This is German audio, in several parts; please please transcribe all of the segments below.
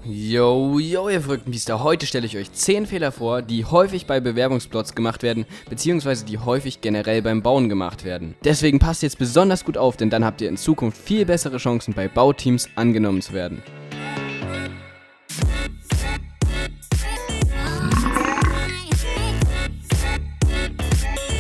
Yo, ihr verrückten Biester, heute stelle ich euch 10 Fehler vor, die häufig bei Bewerbungsplots gemacht werden, beziehungsweise die häufig generell beim Bauen gemacht werden. Deswegen passt jetzt besonders gut auf, denn dann habt ihr in Zukunft viel bessere Chancen bei Bauteams angenommen zu werden.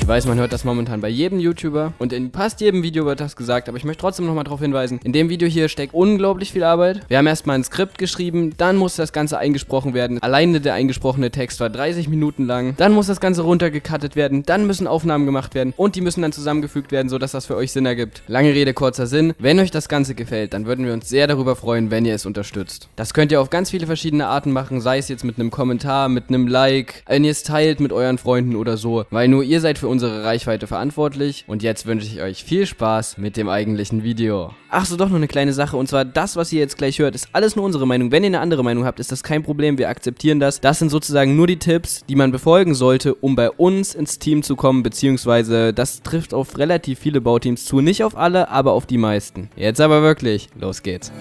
Ich weiß, man hört das momentan bei jedem YouTuber und in fast jedem Video wird das gesagt, aber ich möchte trotzdem nochmal darauf hinweisen, in dem Video hier steckt unglaublich viel Arbeit. Wir haben erstmal ein Skript geschrieben, dann muss das Ganze eingesprochen werden. Alleine der eingesprochene Text war 30 Minuten lang, dann muss das Ganze runtergecuttet werden, dann müssen Aufnahmen gemacht werden und die müssen dann zusammengefügt werden, sodass das für euch Sinn ergibt. Lange Rede, kurzer Sinn. Wenn euch das Ganze gefällt, dann würden wir uns sehr darüber freuen, wenn ihr es unterstützt. Das könnt ihr auf ganz viele verschiedene Arten machen, sei es jetzt mit einem Kommentar, mit einem Like, wenn ihr es teilt mit euren Freunden oder so, weil nur ihr seid für unsere Reichweite verantwortlich. Und jetzt wünsche ich euch viel Spaß mit dem eigentlichen Video. Ach so, doch noch eine kleine Sache, und zwar das, was ihr jetzt gleich hört, ist alles nur unsere Meinung. Wenn ihr eine andere Meinung habt, ist das kein Problem, wir akzeptieren das. Das sind sozusagen nur die Tipps, die man befolgen sollte, um bei uns ins Team zu kommen, beziehungsweise das trifft auf relativ viele Bauteams zu. Nicht auf alle, aber auf die meisten. Jetzt aber wirklich, los geht's.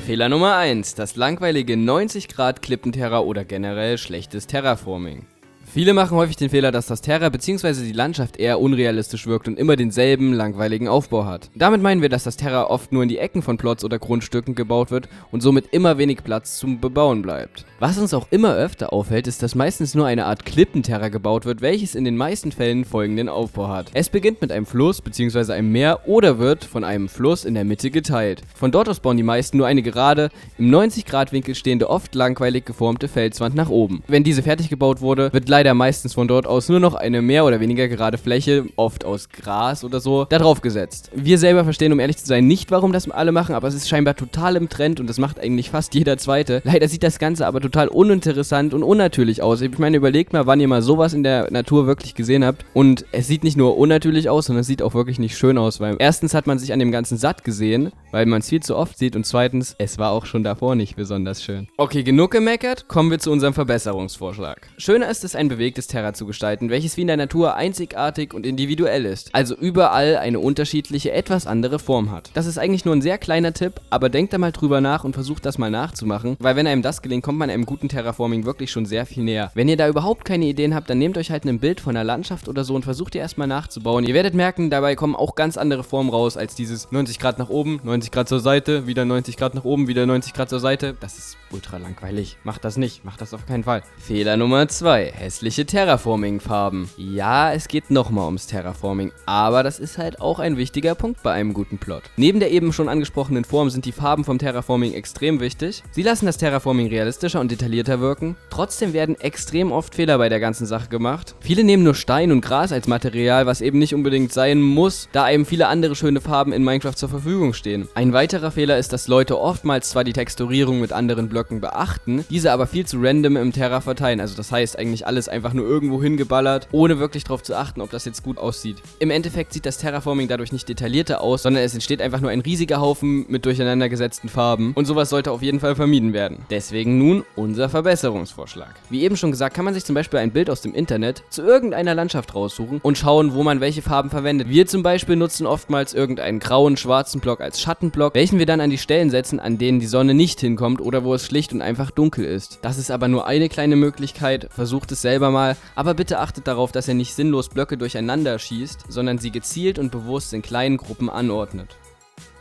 Fehler Nummer 1, das langweilige 90 Grad Klippenterra oder generell schlechtes Terraforming. Viele machen häufig den Fehler, dass das Terra bzw. die Landschaft eher unrealistisch wirkt und immer denselben langweiligen Aufbau hat. Damit meinen wir, dass das Terra oft nur in die Ecken von Plots oder Grundstücken gebaut wird und somit immer wenig Platz zum Bebauen bleibt. Was uns auch immer öfter auffällt, ist, dass meistens nur eine Art Klippenterra gebaut wird, welches in den meisten Fällen folgenden Aufbau hat. Es beginnt mit einem Fluss bzw. einem Meer oder wird von einem Fluss in der Mitte geteilt. Von dort aus bauen die meisten nur eine gerade, im 90-Grad-Winkel stehende, oft langweilig geformte Felswand nach oben. Wenn diese fertig gebaut wurde, wird leider meistens von dort aus nur noch eine mehr oder weniger gerade Fläche, oft aus Gras oder so, da drauf gesetzt. Wir selber verstehen, um ehrlich zu sein, nicht, warum das alle machen, aber es ist scheinbar total im Trend und das macht eigentlich fast jeder Zweite. Leider sieht das Ganze aber total uninteressant und unnatürlich aus. Ich meine, überlegt mal, wann ihr mal sowas in der Natur wirklich gesehen habt, und es sieht nicht nur unnatürlich aus, sondern es sieht auch wirklich nicht schön aus, weil erstens hat man sich an dem Ganzen satt gesehen, weil man es viel zu oft sieht, und zweitens, es war auch schon davor nicht besonders schön. Okay, genug gemeckert, kommen wir zu unserem Verbesserungsvorschlag. Schöner ist es, ein bewegtes Terra zu gestalten, welches wie in der Natur einzigartig und individuell ist, also überall eine unterschiedliche, etwas andere Form hat. Das ist eigentlich nur ein sehr kleiner Tipp, aber denkt da mal drüber nach und versucht das mal nachzumachen, weil wenn einem das gelingt, kommt man einem guten Terraforming wirklich schon sehr viel näher. Wenn ihr da überhaupt keine Ideen habt, dann nehmt euch halt ein Bild von der Landschaft oder so und versucht ihr erstmal nachzubauen. Ihr werdet merken, dabei kommen auch ganz andere Formen raus, als dieses 90 Grad nach oben, 90 Grad zur Seite, wieder 90 Grad nach oben, wieder 90 Grad zur Seite. Das ist ultra langweilig. Macht das nicht, macht das auf keinen Fall. Fehler Nummer 2, hässliche Terraforming-Farben. Ja, es geht nochmal ums Terraforming, aber das ist halt auch ein wichtiger Punkt bei einem guten Plot. Neben der eben schon angesprochenen Form sind die Farben vom Terraforming extrem wichtig. Sie lassen das Terraforming realistischer und detaillierter wirken. Trotzdem werden extrem oft Fehler bei der ganzen Sache gemacht. Viele nehmen nur Stein und Gras als Material, was eben nicht unbedingt sein muss, da eben viele andere schöne Farben in Minecraft zur Verfügung stehen. Ein weiterer Fehler ist, dass Leute oftmals zwar die Texturierung mit anderen Blöcken beachten, diese aber viel zu random im Terra verteilen. Also das heißt eigentlich alles einfach nur irgendwo hingeballert, ohne wirklich darauf zu achten, ob das jetzt gut aussieht. Im Endeffekt sieht das Terraforming dadurch nicht detaillierter aus, sondern es entsteht einfach nur ein riesiger Haufen mit durcheinander gesetzten Farben, und sowas sollte auf jeden Fall vermieden werden. Deswegen nun unser Verbesserungsvorschlag. Wie eben schon gesagt, kann man sich zum Beispiel ein Bild aus dem Internet zu irgendeiner Landschaft raussuchen und schauen, wo man welche Farben verwendet. Wir zum Beispiel nutzen oftmals irgendeinen grauen, schwarzen Block als Schattenblock, welchen wir dann an die Stellen setzen, an denen die Sonne nicht hinkommt oder wo es schlicht und einfach dunkel ist. Das ist aber nur eine kleine Möglichkeit, versucht es selber mal, aber bitte achtet darauf, dass ihr nicht sinnlos Blöcke durcheinander schießt, sondern sie gezielt und bewusst in kleinen Gruppen anordnet.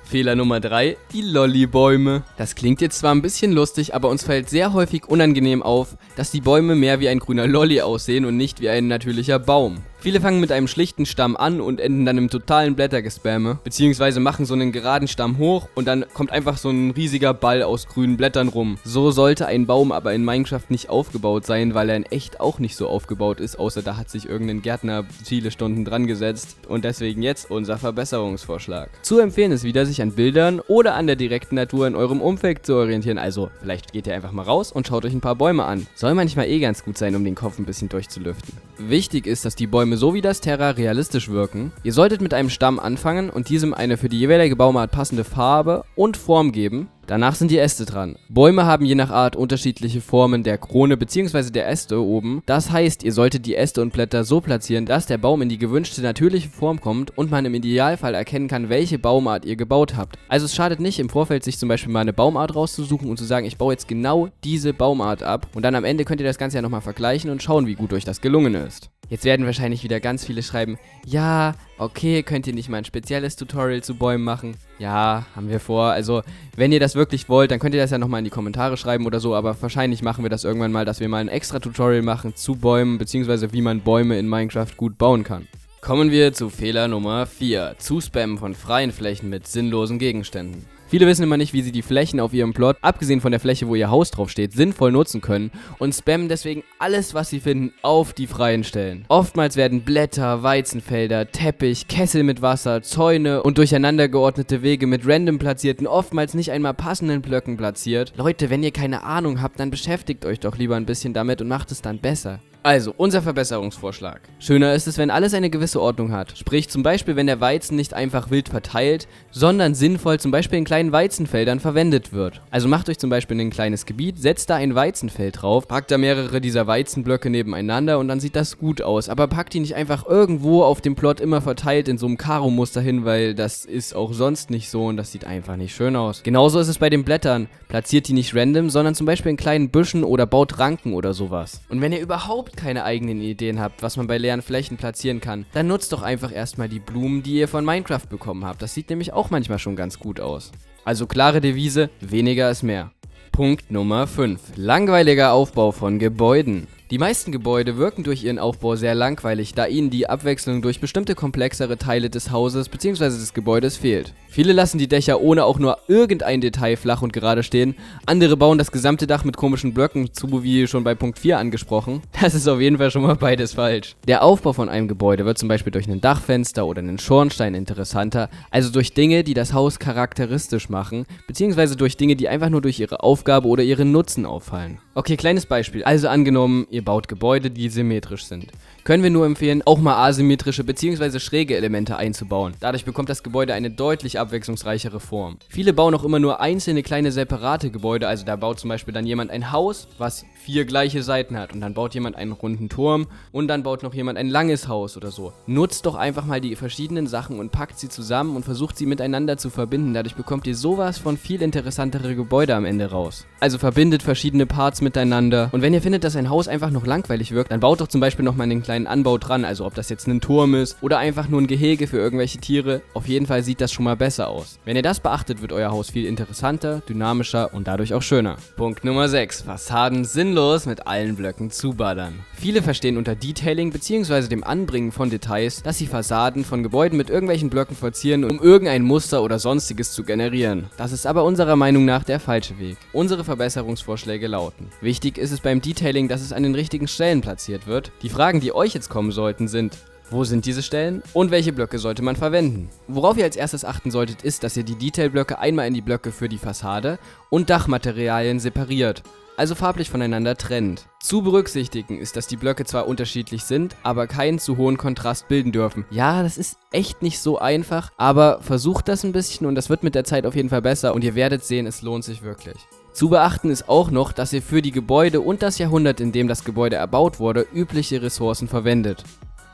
Fehler Nummer 3, die Lollibäume. Das klingt jetzt zwar ein bisschen lustig, aber uns fällt sehr häufig unangenehm auf, dass die Bäume mehr wie ein grüner Lolli aussehen und nicht wie ein natürlicher Baum. Viele fangen mit einem schlichten Stamm an und enden dann im totalen Blättergespamme, beziehungsweise machen so einen geraden Stamm hoch und dann kommt einfach so ein riesiger Ball aus grünen Blättern rum. So sollte ein Baum aber in Minecraft nicht aufgebaut sein, weil er in echt auch nicht so aufgebaut ist, außer da hat sich irgendein Gärtner viele Stunden dran gesetzt, und deswegen jetzt unser Verbesserungsvorschlag. Zu empfehlen ist wieder, sich an Bildern oder an der direkten Natur in eurem Umfeld zu orientieren, also vielleicht geht ihr einfach mal raus und schaut euch ein paar Bäume an. Soll manchmal eh ganz gut sein, um den Kopf ein bisschen durchzulüften. Wichtig ist, dass die Bäume so wie das Terra realistisch wirken. Ihr solltet mit einem Stamm anfangen und diesem eine für die jeweilige Baumart passende Farbe und Form geben. Danach sind die Äste dran. Bäume haben je nach Art unterschiedliche Formen der Krone bzw. der Äste oben. Das heißt, ihr solltet die Äste und Blätter so platzieren, dass der Baum in die gewünschte natürliche Form kommt und man im Idealfall erkennen kann, welche Baumart ihr gebaut habt. Also es schadet nicht im Vorfeld, sich zum Beispiel mal eine Baumart rauszusuchen und zu sagen, ich baue jetzt genau diese Baumart ab. Und dann am Ende könnt ihr das Ganze ja nochmal vergleichen und schauen, wie gut euch das gelungen ist. Jetzt werden wahrscheinlich wieder ganz viele schreiben, ja, okay, könnt ihr nicht mal ein spezielles Tutorial zu Bäumen machen? Ja, haben wir vor. Also, wenn ihr das wirklich wollt, dann könnt ihr das ja nochmal in die Kommentare schreiben oder so, aber wahrscheinlich machen wir das irgendwann mal, dass wir mal ein extra Tutorial machen zu Bäumen, beziehungsweise wie man Bäume in Minecraft gut bauen kann. Kommen wir zu Fehler Nummer 4. Zuspammen von freien Flächen mit sinnlosen Gegenständen. Viele wissen immer nicht, wie sie die Flächen auf ihrem Plot, abgesehen von der Fläche, wo ihr Haus drauf steht, sinnvoll nutzen können und spammen deswegen alles, was sie finden, auf die freien Stellen. Oftmals werden Blätter, Weizenfelder, Teppich, Kessel mit Wasser, Zäune und durcheinander geordnete Wege mit random platzierten, oftmals nicht einmal passenden Blöcken platziert. Leute, wenn ihr keine Ahnung habt, dann beschäftigt euch doch lieber ein bisschen damit und macht es dann besser. Also, unser Verbesserungsvorschlag. Schöner ist es, wenn alles eine gewisse Ordnung hat. Sprich, zum Beispiel, wenn der Weizen nicht einfach wild verteilt, sondern sinnvoll zum Beispiel in kleinen Weizenfeldern verwendet wird. Also macht euch zum Beispiel ein kleines Gebiet, setzt da ein Weizenfeld drauf, packt da mehrere dieser Weizenblöcke nebeneinander und dann sieht das gut aus. Aber packt die nicht einfach irgendwo auf dem Plot immer verteilt in so einem Karo-Muster hin, weil das ist auch sonst nicht so und das sieht einfach nicht schön aus. Genauso ist es bei den Blättern. Platziert die nicht random, sondern zum Beispiel in kleinen Büschen oder baut Ranken oder sowas. Und wenn ihr überhaupt keine eigenen Ideen habt, was man bei leeren Flächen platzieren kann, dann nutzt doch einfach erstmal die Blumen, die ihr von Minecraft bekommen habt. Das sieht nämlich auch manchmal schon ganz gut aus. Also klare Devise, weniger ist mehr. Punkt Nummer 5. Langweiliger Aufbau von Gebäuden. Die meisten Gebäude wirken durch ihren Aufbau sehr langweilig, da ihnen die Abwechslung durch bestimmte komplexere Teile des Hauses bzw. des Gebäudes fehlt. Viele lassen die Dächer ohne auch nur irgendein Detail flach und gerade stehen, andere bauen das gesamte Dach mit komischen Blöcken zu, wie schon bei Punkt 4 angesprochen. Das ist auf jeden Fall schon mal beides falsch. Der Aufbau von einem Gebäude wird zum Beispiel durch ein Dachfenster oder einen Schornstein interessanter, also durch Dinge, die das Haus charakteristisch machen, bzw. durch Dinge, die einfach nur durch ihre Aufgabe oder ihren Nutzen auffallen. Okay, kleines Beispiel. Also angenommen, ihr baut Gebäude, die symmetrisch sind. Können wir nur empfehlen, auch mal asymmetrische bzw. schräge Elemente einzubauen. Dadurch bekommt das Gebäude eine deutlich abwechslungsreichere Form. Viele bauen auch immer nur einzelne kleine separate Gebäude, also da baut zum Beispiel dann jemand ein Haus, was 4 gleiche Seiten hat und dann baut jemand einen runden Turm und dann baut noch jemand ein langes Haus oder so. Nutzt doch einfach mal die verschiedenen Sachen und packt sie zusammen und versucht sie miteinander zu verbinden. Dadurch bekommt ihr sowas von viel interessantere Gebäude am Ende raus. Also verbindet verschiedene Parts miteinander und wenn ihr findet, dass ein Haus einfach noch langweilig wirkt, dann baut doch zum Beispiel nochmal einen kleinen Anbau dran, also ob das jetzt ein Turm ist oder einfach nur ein Gehege für irgendwelche Tiere. Auf jeden Fall sieht das schon mal besser aus. Wenn ihr das beachtet, wird euer Haus viel interessanter, dynamischer und dadurch auch schöner. Punkt Nummer 6. Fassaden sinnlos mit allen Blöcken zuballern. Viele verstehen unter Detailing bzw. dem Anbringen von Details, dass sie Fassaden von Gebäuden mit irgendwelchen Blöcken verzieren, um irgendein Muster oder sonstiges zu generieren. Das ist aber unserer Meinung nach der falsche Weg. Unsere Verbesserungsvorschläge lauten: Wichtig ist es beim Detailing, dass es an den richtigen Stellen platziert wird. Die Fragen, die euch jetzt kommen sollten, sind: Wo sind diese Stellen und welche Blöcke sollte man verwenden? Worauf ihr als erstes achten solltet, ist, dass ihr die Detailblöcke einmal in die Blöcke für die Fassade und Dachmaterialien separiert, also farblich voneinander trennt. Zu berücksichtigen ist, dass die Blöcke zwar unterschiedlich sind, aber keinen zu hohen Kontrast bilden dürfen. Ja, das ist echt nicht so einfach, aber versucht das ein bisschen und das wird mit der Zeit auf jeden Fall besser und ihr werdet sehen, es lohnt sich wirklich. Zu beachten ist auch noch, dass ihr für die Gebäude und das Jahrhundert, in dem das Gebäude erbaut wurde, übliche Ressourcen verwendet.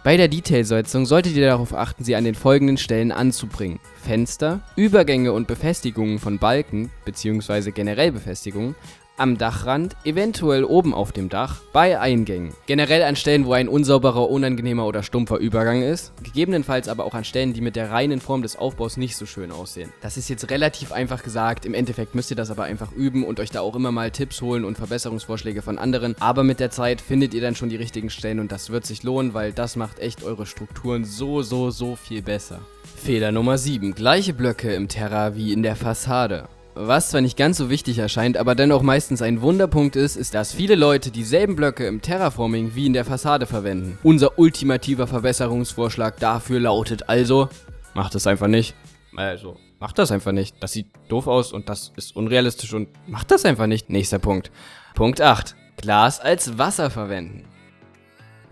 Bei der Detailsetzung solltet ihr darauf achten, sie an den folgenden Stellen anzubringen: Fenster, Übergänge und Befestigungen von Balken bzw. generell Befestigungen, am Dachrand, eventuell oben auf dem Dach, bei Eingängen. Generell an Stellen, wo ein unsauberer, unangenehmer oder stumpfer Übergang ist, gegebenenfalls aber auch an Stellen, die mit der reinen Form des Aufbaus nicht so schön aussehen. Das ist jetzt relativ einfach gesagt, im Endeffekt müsst ihr das aber einfach üben und euch da auch immer mal Tipps holen und Verbesserungsvorschläge von anderen, aber mit der Zeit findet ihr dann schon die richtigen Stellen und das wird sich lohnen, weil das macht echt eure Strukturen so viel besser. Fehler Nummer 7. Gleiche Blöcke im Terra wie in der Fassade. Was zwar nicht ganz so wichtig erscheint, aber dennoch meistens ein Wunderpunkt ist, dass viele Leute dieselben Blöcke im Terraforming wie in der Fassade verwenden. Unser ultimativer Verbesserungsvorschlag dafür lautet also: Macht es einfach nicht. Also, macht das einfach nicht. Das sieht doof aus und das ist unrealistisch und macht das einfach nicht. Nächster Punkt. Punkt 8. Glas als Wasser verwenden.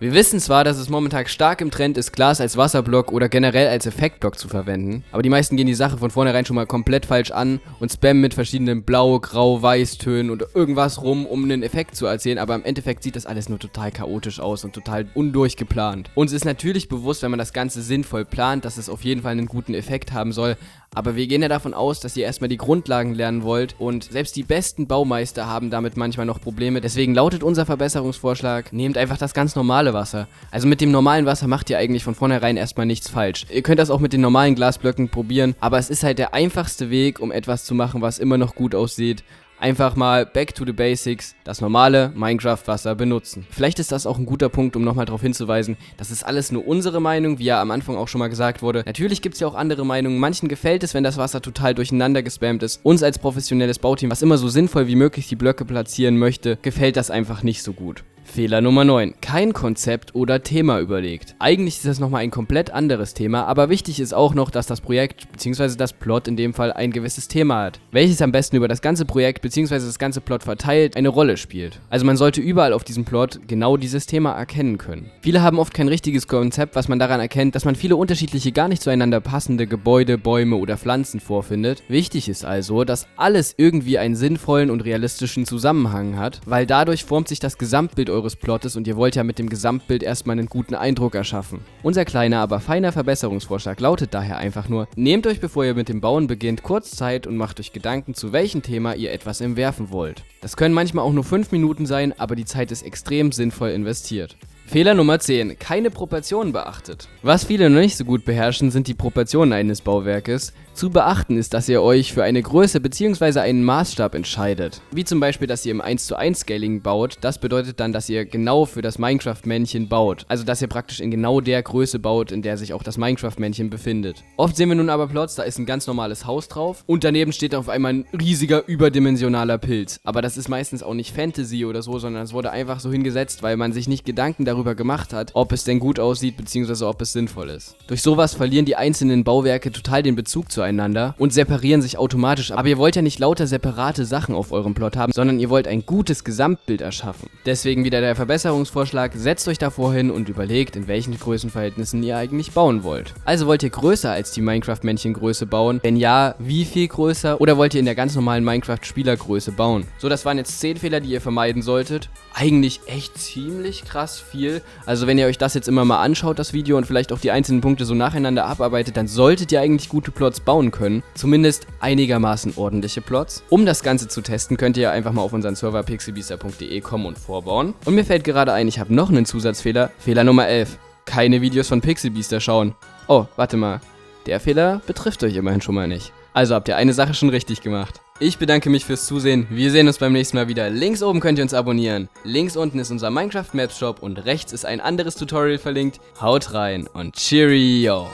Wir wissen zwar, dass es momentan stark im Trend ist, Glas als Wasserblock oder generell als Effektblock zu verwenden, aber die meisten gehen die Sache von vornherein schon mal komplett falsch an und spammen mit verschiedenen Blau-, Grau-, Weiß-Tönen und irgendwas rum, um einen Effekt zu erzählen, aber im Endeffekt sieht das alles nur total chaotisch aus und total undurchgeplant. Uns ist natürlich bewusst, wenn man das Ganze sinnvoll plant, dass es auf jeden Fall einen guten Effekt haben soll, aber wir gehen ja davon aus, dass ihr erstmal die Grundlagen lernen wollt und selbst die besten Baumeister haben damit manchmal noch Probleme. Deswegen lautet unser Verbesserungsvorschlag, nehmt einfach das ganz normale Wasser. Also mit dem normalen Wasser macht ihr eigentlich von vornherein erstmal nichts falsch. Ihr könnt das auch mit den normalen Glasblöcken probieren, aber es ist halt der einfachste Weg, um etwas zu machen, was immer noch gut aussieht. Einfach mal back to the basics, das normale Minecraft-Wasser benutzen. Vielleicht ist das auch ein guter Punkt, um nochmal darauf hinzuweisen, das ist alles nur unsere Meinung, wie ja am Anfang auch schon mal gesagt wurde. Natürlich gibt es ja auch andere Meinungen, manchen gefällt es, wenn das Wasser total durcheinander gespammt ist. Uns als professionelles Bauteam, was immer so sinnvoll wie möglich die Blöcke platzieren möchte, gefällt das einfach nicht so gut. Fehler Nummer 9. Kein Konzept oder Thema überlegt. Eigentlich ist das nochmal ein komplett anderes Thema, aber wichtig ist auch noch, dass das Projekt bzw. das Plot in dem Fall ein gewisses Thema hat, welches am besten über das ganze Projekt bzw. das ganze Plot verteilt eine Rolle spielt. Also man sollte überall auf diesem Plot genau dieses Thema erkennen können. Viele haben oft kein richtiges Konzept, was man daran erkennt, dass man viele unterschiedliche, gar nicht zueinander passende Gebäude, Bäume oder Pflanzen vorfindet. Wichtig ist also, dass alles irgendwie einen sinnvollen und realistischen Zusammenhang hat, weil dadurch formt sich das Gesamtbild eures Plottes und ihr wollt ja mit dem Gesamtbild erstmal einen guten Eindruck erschaffen. Unser kleiner, aber feiner Verbesserungsvorschlag lautet daher einfach nur, nehmt euch, bevor ihr mit dem Bauen beginnt, kurz Zeit und macht euch Gedanken, zu welchem Thema ihr etwas entwerfen wollt. Das können manchmal auch nur 5 Minuten sein, aber die Zeit ist extrem sinnvoll investiert. Fehler Nummer 10. Keine Proportionen beachtet. Was viele noch nicht so gut beherrschen, sind die Proportionen eines Bauwerkes. Zu beachten ist, dass ihr euch für eine Größe bzw. einen Maßstab entscheidet. Wie zum Beispiel, dass ihr im 1:1 Scaling baut. Das bedeutet dann, dass ihr genau für das Minecraft-Männchen baut. Also, dass ihr praktisch in genau der Größe baut, in der sich auch das Minecraft-Männchen befindet. Oft sehen wir nun aber Plots, da ist ein ganz normales Haus drauf und daneben steht auf einmal ein riesiger, überdimensionaler Pilz. Aber das ist meistens auch nicht Fantasy oder so, sondern es wurde einfach so hingesetzt, weil man sich nicht Gedanken darüber gemacht hat, ob es denn gut aussieht bzw. ob es sinnvoll ist. Durch sowas verlieren die einzelnen Bauwerke total den Bezug zueinander und separieren sich automatisch. Aber ihr wollt ja nicht lauter separate Sachen auf eurem Plot haben, sondern ihr wollt ein gutes Gesamtbild erschaffen. Deswegen wieder der Verbesserungsvorschlag, setzt euch davor hin und überlegt, in welchen Größenverhältnissen ihr eigentlich bauen wollt. Also wollt ihr größer als die Minecraft-Männchengröße bauen? Wenn ja, wie viel größer? Oder wollt ihr in der ganz normalen Minecraft-Spielergröße bauen? So, das waren jetzt 10 Fehler, die ihr vermeiden solltet. Eigentlich echt ziemlich krass viel. Also wenn ihr euch das jetzt immer mal anschaut, das Video, und vielleicht auch die einzelnen Punkte so nacheinander abarbeitet, dann solltet ihr eigentlich gute Plots bauen können. Zumindest einigermaßen ordentliche Plots. Um das Ganze zu testen, könnt ihr einfach mal auf unseren Server pixelbeaster.de kommen und vorbauen. Und mir fällt gerade ein, ich habe noch einen Zusatzfehler. Fehler Nummer 11. Keine Videos von Pixelbeaster schauen. Oh, warte mal. Der Fehler betrifft euch immerhin schon mal nicht. Also habt ihr eine Sache schon richtig gemacht. Ich bedanke mich fürs Zusehen. Wir sehen uns beim nächsten Mal wieder. Links oben könnt ihr uns abonnieren. Links unten ist unser Minecraft Maps Shop und rechts ist ein anderes Tutorial verlinkt. Haut rein und Cheerio!